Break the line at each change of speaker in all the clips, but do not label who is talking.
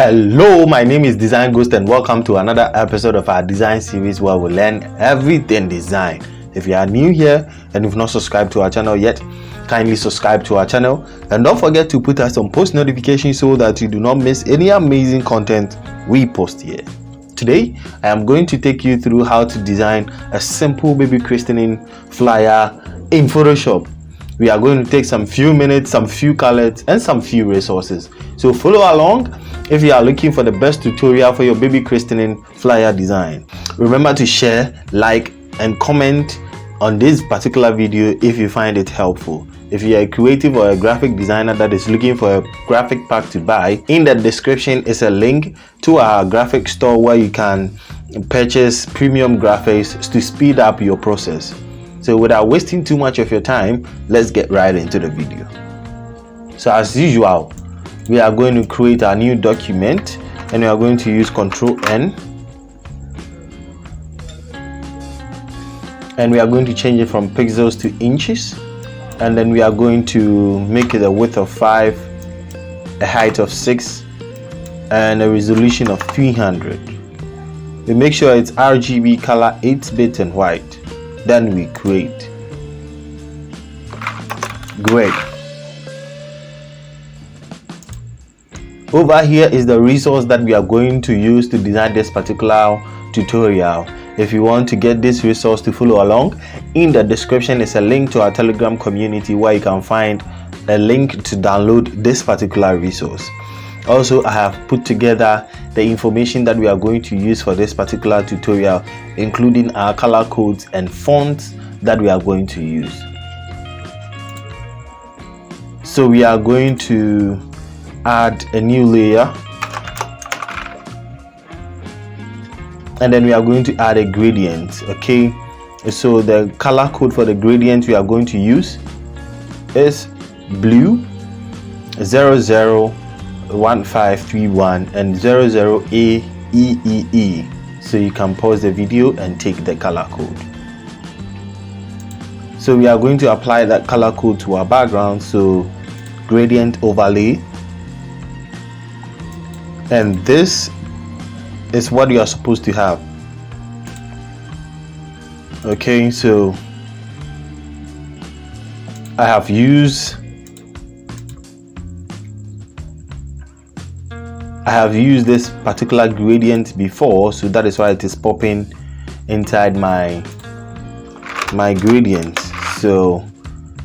Hello, my name is Design Ghost and welcome to another episode of our design series where we learn everything design. If you are new here and you've not subscribed to our channel yet, kindly subscribe to our channel and don't forget to put us on post notifications so that you do not miss any amazing content we post here. Today, I am going to take you through how to design a simple baby christening flyer in Photoshop. We are going to take some few minutes, some few colors and some few resources. So follow along if you are looking for the best tutorial for your baby christening flyer design. Remember to share, like and comment on this particular video if you find it helpful. If you are a creative or a graphic designer that is looking for a graphic pack to buy, in the description is a link to our graphic store where you can purchase premium graphics to speed up your process. So without wasting too much of your time, let's get right into the video. So as usual, we are going to create a new document and we are going to use Ctrl N and we are going to change it from pixels to inches, and then we are going to make it a width of 5, a height of 6 and a resolution of 300. We make sure it's RGB color, 8-bit and white. Then we create. Great. Over here is the resource that we are going to use to design this particular tutorial. If you want to get this resource to follow along, in the description is a link to our Telegram community where you can find a link to download this particular resource. Also, I have put together the information that we are going to use for this particular tutorial, including our color codes and fonts that we are going to use. So we are going to add a new layer and then we are going to add a gradient. Okay, so the color code for the gradient we are going to use is blue 001531 and 00AEEE. So you can pause the video and take the color code. So we are going to apply that color code to our background. So gradient overlay, and this is what you are supposed to have. Okay, so I have used this particular gradient before, so that is why it is popping inside my gradient. So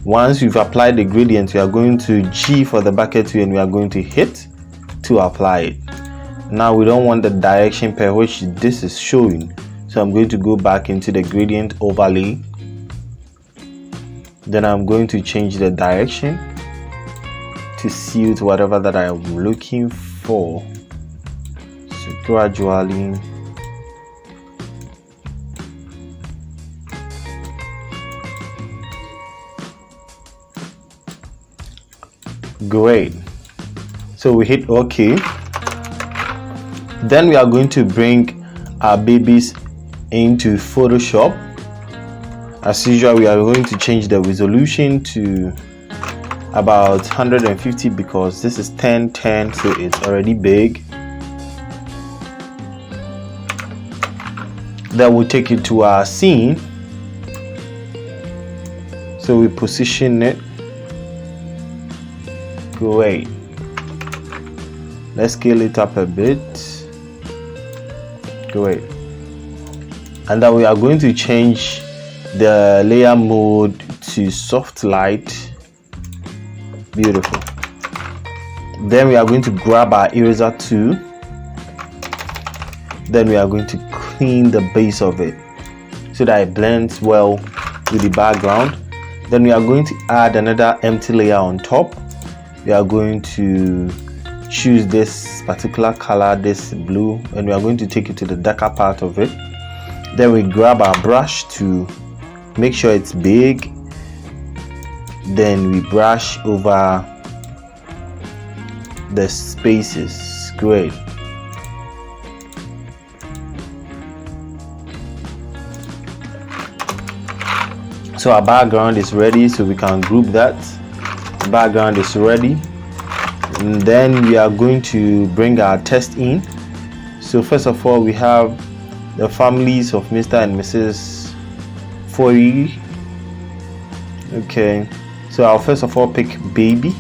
once you've applied the gradient, we are going to G for the bucket tool and we are going to hit to apply it. Now we don't want the direction per which this is showing, so I'm going to go back into the gradient overlay. Then I'm going to change the direction to suit whatever that I am looking for. So gradually great. So we hit OK. Then we are going to bring our babies into Photoshop. As usual, we are going to change the resolution to about 150 because this is 1010, so it's already big. Then we'll take it to our scene. So we position it. Great. Let's scale it up a bit. Great. And then we are going to change the layer mode to soft light. Beautiful. Then we are going to grab our eraser tool. Then we are going to clean the base of it so that it blends well with the background. Then we are going to add another empty layer on top. We are going to choose this particular color, this blue, and we are going to take it to the darker part of it. Then we grab our brush to make sure it's big. Then we brush over the spaces. Great. So our background is ready, so we can group that. The background is ready. and then we are going to bring our text in. So first of all, we have the families of Mr. and Mrs. Foy. Okay, so I'll first of all pick baby,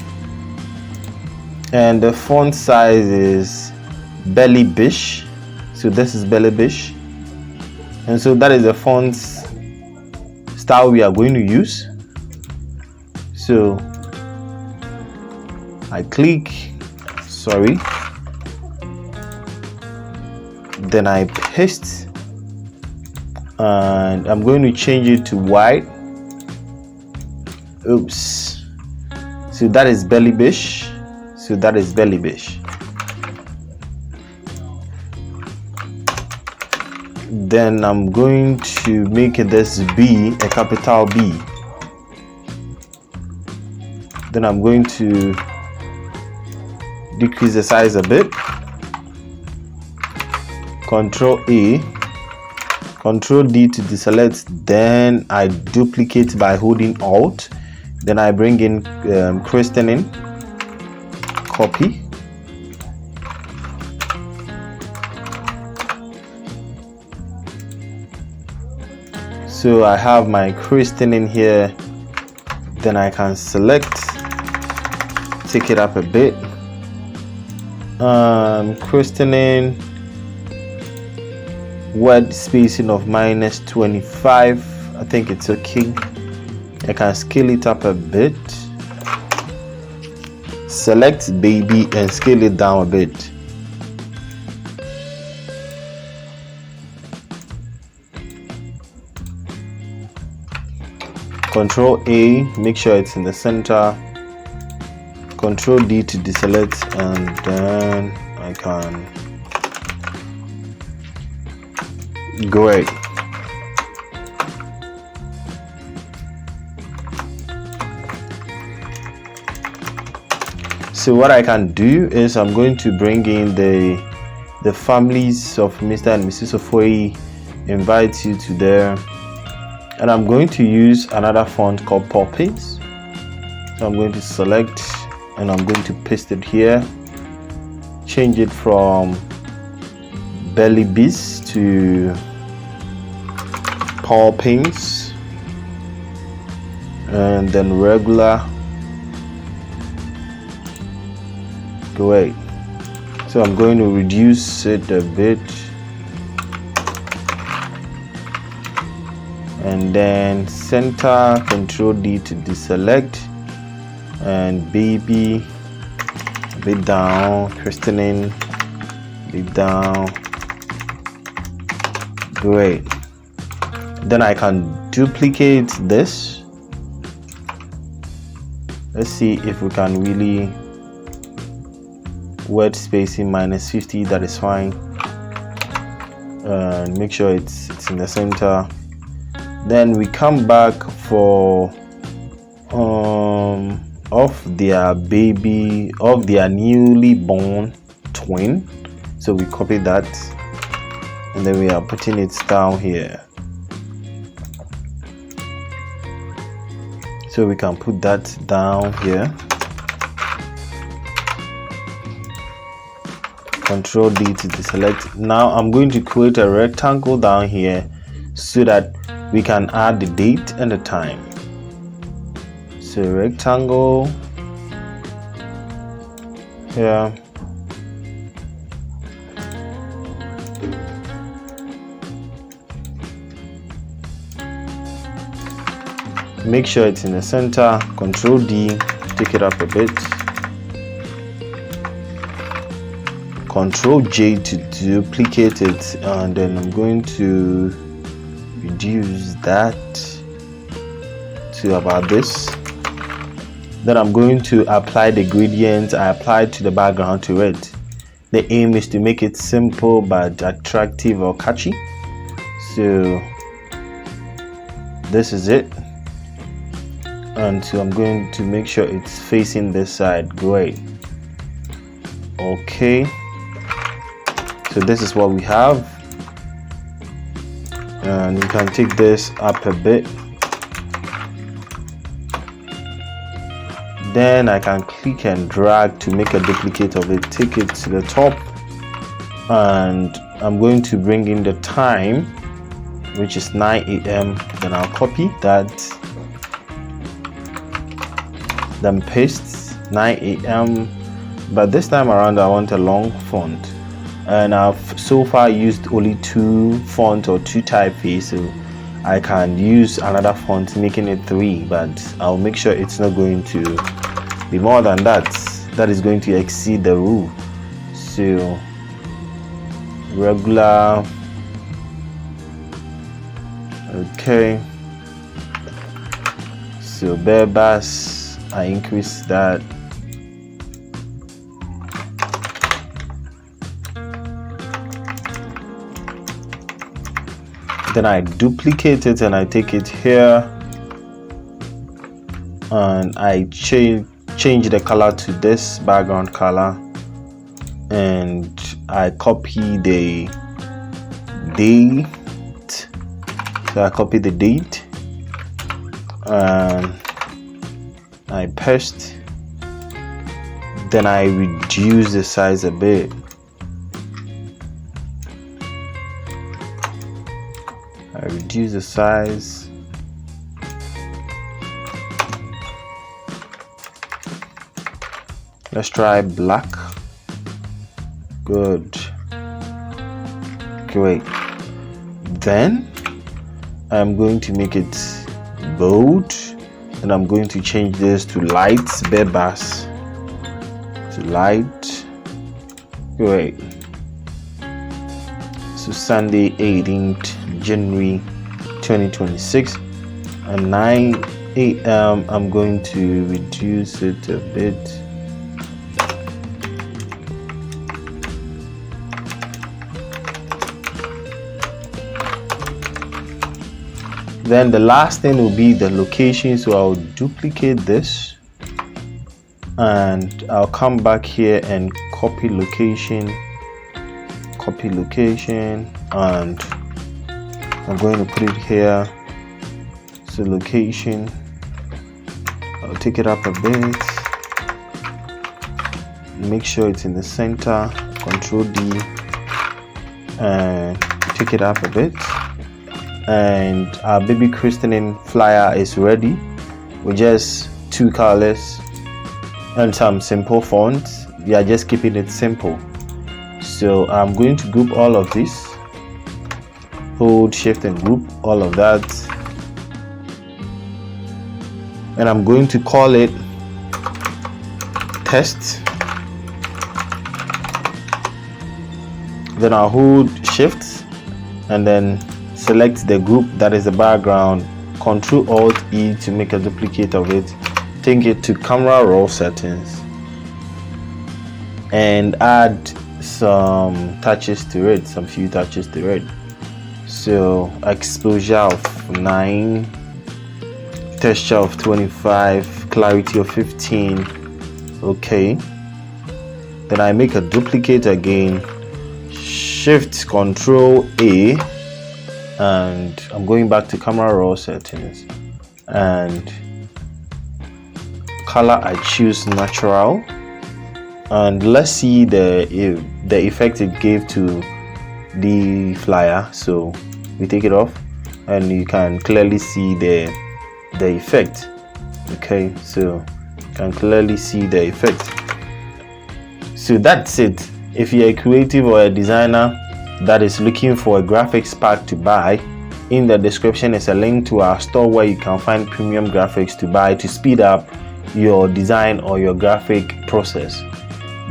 and the font size is Belly Bish. So this is Belly Bish, and so that is the font style we are going to use. So I click, sorry, then I paste, and I'm going to change it to white. Oops, so that is Belly Bish. So that is Belly Bish. Then I'm going to make this B a capital B. Then I'm going to decrease the size a bit. Control A, Control D to deselect. Then I duplicate by holding Alt. Then I bring in Christening, copy. So I have my Christening here. Then I can select, take it up a bit. Christening, word spacing of -25. I think it's okay. I can scale it up a bit. Select baby and scale it down a bit. Control A, make sure it's in the center. Control D to deselect, and then I can great. So what I can do is I'm going to bring in the families of Mr. and Mrs. Ofoyi, invite you to there, and I'm going to use another font called Poppins. So I'm going to select and I'm going to paste it here, change it from Belly Bees to Poppins, and then regular. Great. So I'm going to reduce it a bit, and then center, Control D to deselect, and baby a bit down, Christening a bit down. Great. Then I can duplicate this. Let's see if we can really word spacing -50. That is fine. Make sure it's in the center. Then we come back for of their baby, of their newly born twin. So we copy that, and then we are putting it down here. So we can put that down here. Control D to deselect. Now I'm going to create a rectangle down here so that we can add the date and the time. So rectangle here. Make sure it's in the center. Control D, take it up a bit. Control J to duplicate it, and then I'm going to reduce that to about this. Then I'm going to apply the gradient I applied to the background to it. The aim is to make it simple but attractive or catchy. So this is it, and so I'm going to make sure it's facing this side. Great. Okay, so this is what we have, and you can take this up a bit. then I can click and drag to make a duplicate of it. Take it to the top, and I'm going to bring in the time, which is 9 a.m. Then I'll copy that, then paste 9 a.m. but this time around I want a long font, and I've so far used only 2 fonts or 2 typeface, so I can use another font making it 3, but I'll make sure it's not going to be more than that. That is going to exceed the rule. So regular, okay, so bare bars, I increase that. Then I duplicate it and I take it here, and I change the color to this background color, and I copy the date. So I copy the date and I paste. Then I reduce the size a bit. I reduce the size. Let's try black. Good. Great. Then I'm going to make it bold, and I'm going to change this to light, bare bars to light. Great. So Sunday 18th January 2026 at 9 a.m. I'm going to reduce it a bit. Then the last thing will be the location, so I'll duplicate this and I'll come back here and copy location, and I'm going to put it here. So location, I'll take it up a bit, make sure it's in the center, Control D, and take it up a bit. And our baby christening flyer is ready with just 2 colors and some simple fonts. We are just keeping it simple. So I'm going to group all of this, hold shift and group all of that, and I'm going to call it test. Then I'll hold shift and then select the group that is the background, Ctrl Alt E to make a duplicate of it, take it to camera raw settings and add some touches to it, some few touches to it. So exposure of 9, texture of 25, clarity of 15. Okay, then I make a duplicate again, shift Ctrl A, and I'm going back to camera raw settings, and color I choose natural, and let's see the effect it gave to the flyer. So we take it off and you can clearly see the effect. Okay, so you can clearly see the effect. So that's it. If you're a creative or a designer that is looking for a graphics pack to buy, in the description is a link to our store where you can find premium graphics to buy to speed up your design or your graphic process.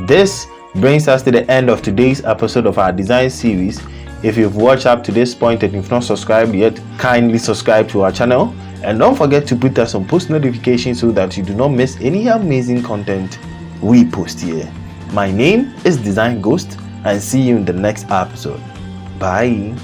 This brings us to the end of today's episode of our design series. If you've watched up to this point and you've not subscribed yet, kindly subscribe to our channel, and don't forget to put us on post notifications so that you do not miss any amazing content we post here. My name is Design Ghost, and see you in the next episode. Bye.